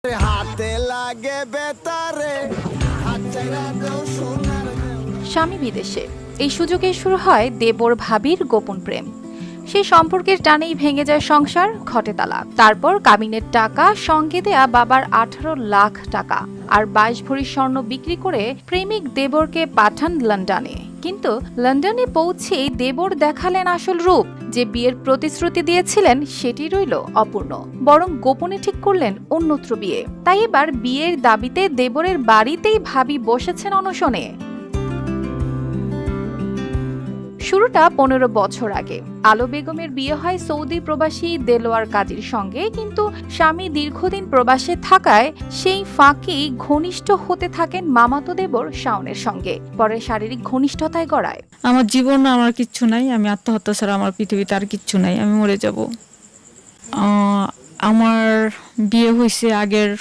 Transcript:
হাতে লাগে বেতারে স্বামী বিদেশে, এই সুযোগে শুরু হয় দেবর ভাবির গোপন প্রেম। সেই সম্পর্কের টানেই ভেঙে যায় সংসার, ঘটে তালাক। তারপর কাবিনের টাকা সঙ্গে দেয়া বাবার 18 লাখ টাকা আর 22 ভরি স্বর্ণ বিক্রি করে প্রেমিক দেবরকে পাঠান লন্ডনে। কিন্তু লন্ডনে পৌঁছেই দেবর দেখালেন আসল রূপ। যে বিয়ের প্রতিশ্রুতি দিয়েছিলেন সেটি রইল অপূর্ণ, বরং গোপনে ঠিক করলেন অন্যত্র বিয়ে। তাই এবার বিয়ের দাবিতে দেবরের বাড়িতেই ভাবি বসেছেন অনশনে। শুরুটা 15 বছর আগে। আলো বেগমের বিয়ে হয় সৌদি প্রবাসী দেলোয়ার কাজীর সঙ্গে, কিন্তু স্বামী দীর্ঘদিন প্রবাসে থাকায় সেই ফাঁকেই ঘনিষ্ঠ হতে থাকেন মামাতো দেবর শাওনের সঙ্গে। পরে শারীরিক ঘনিষ্ঠতায় গড়ায়। আমার জীবন আমার কিচ্ছু নাই, আমি আত্মহত্যা ছাড়া আমার পৃথিবীতে আর কিচ্ছু নাই, আমি মরে যাব। আমার বিয়ে হয়েছে আগের